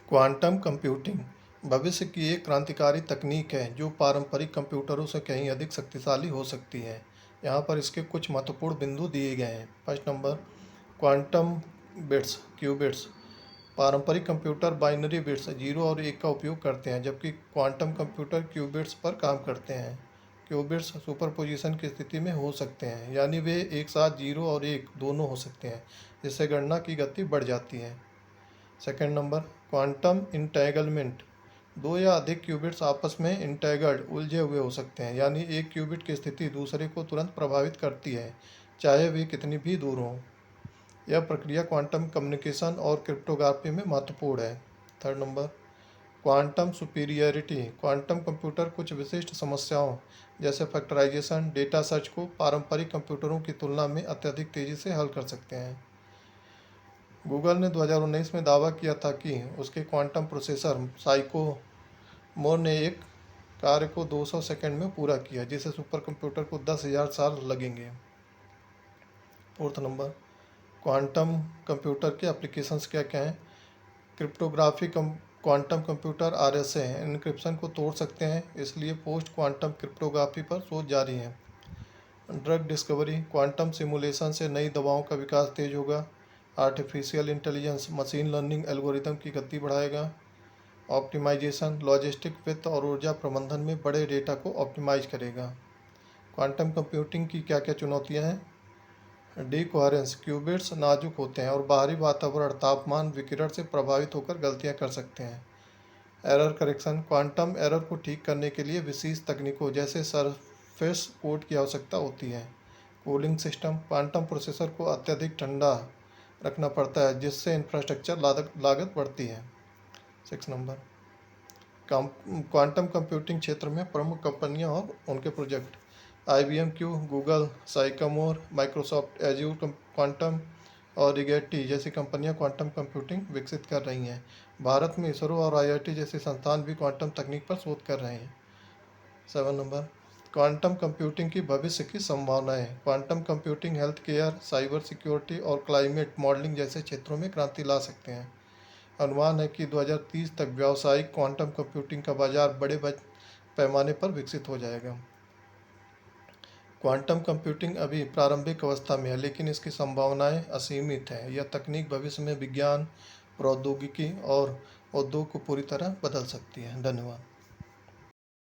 Quantum computing भविष्य की एक क्रांतिकारी तकनीक है जो पारंपरिक कंप्यूटरों से कहीं अधिक शक्तिशाली हो सकती है। यहाँ पर इसके कुछ महत्वपूर्ण बिंदु दिए गए हैं। First number, quantum bits qubits. पारंपरिक कंप्यूटर बाइनरी बिट्स 0 और 1 का उपयोग करते हैं, जबकि क्वांटम कंप्यूटर क्यूबिट्स पर काम करते हैं। क्यूबिट्स सुपरपोजिशन की स्थिति में हो सकते हैं, यानी वे एक साथ 0 और 1 दोनों हो सकते हैं, जिससे गणना की गति बढ़ जाती है। Second number, quantum entanglement. दो या अधिक क्यूबिट्स आपस में इंटेगर्ड उलझे हुए हो सकते हैं, यानी एक क्यूबिट की स्थिति दूसरे को तुरंत प्रभावित करती है, चाहे वे कितनी भी दूर हों। यह प्रक्रिया क्वांटम कम्युनिकेशन और क्रिप्टोग्राफी में महत्वपूर्ण है। Third number, quantum superiority. Quantum computer कुछ विशिष्ट समस्याओं जैसे फैक्टराइजेशन, डेटा सर्च को पारंपरिक कंप्यूटरों की तुलना में अत्यधिक तेज़ी से हल कर सकते हैं। गूगल ने 2019 में दावा किया था कि उसके क्वांटम प्रोसेसर साइकोमोर ने एक कार्य को 200 सेकंड में पूरा किया, जिसे सुपर कंप्यूटर को 10,000 साल लगेंगे। फोर्थ नंबर, क्वांटम कंप्यूटर के एप्लीकेशंस क्या क्या हैं। Cryptography quantum computer RSA encryption को तोड़ सकते हैं, इसलिए पोस्ट क्वांटम क्रिप्टोग्राफी पर शोध जारी है। ड्रग डिस्कवरी, क्वांटम सिमुलेशन से नई दवाओं का विकास तेज होगा। Artificial intelligence machine learning algorithm की गति बढ़ाएगा। ऑप्टिमाइजेशन, लॉजिस्टिक, वित्त और ऊर्जा प्रबंधन में बड़े डेटा को ऑप्टिमाइज करेगा। क्वांटम कंप्यूटिंग की क्या क्या चुनौतियां हैं। डीकोहेरेंस, क्यूबिट्स नाजुक होते हैं और बाहरी वातावरण, तापमान, विकिरण से प्रभावित होकर गलतियां कर सकते हैं। एरर करेक्शन, क्वांटम एरर को ठीक करने के लिए विशेष तकनीकों जैसे सरफेस कोड की आवश्यकता होती है। कूलिंग सिस्टम, क्वांटम प्रोसेसर को अत्यधिक ठंडा रखना पड़ता है, जिससे इंफ्रास्ट्रक्चर लागत बढ़ती है। 6 नंबर, क्वांटम कंप्यूटिंग क्षेत्र में प्रमुख कंपनियां और उनके project. IBM Q, Google, Sycamore, Microsoft Azure quantum और रिगेटी जैसी कंपनियां क्वांटम कंप्यूटिंग विकसित कर रही हैं। भारत में इसरो और IIT जैसे संस्थान भी क्वांटम तकनीक पर शोध कर रहे हैं। 7 नंबर, क्वांटम कंप्यूटिंग की भविष्य की संभावनाएं। Quantum computing health care, cyber security और क्लाइमेट मॉडलिंग जैसे क्षेत्रों में क्रांति ला सकते हैं। अनुमान है कि 2030 तक व्यावसायिक क्वांटम कंप्यूटिंग का बाजार बड़े पैमाने पर विकसित हो जाएगा। क्वांटम कंप्यूटिंग अभी प्रारंभिक अवस्था में है, लेकिन इसकी संभावनाएं असीमित हैं। यह तकनीक भविष्य में विज्ञान, प्रौद्योगिकी और उद्योग को पूरी तरह बदल सकती है। धन्यवाद।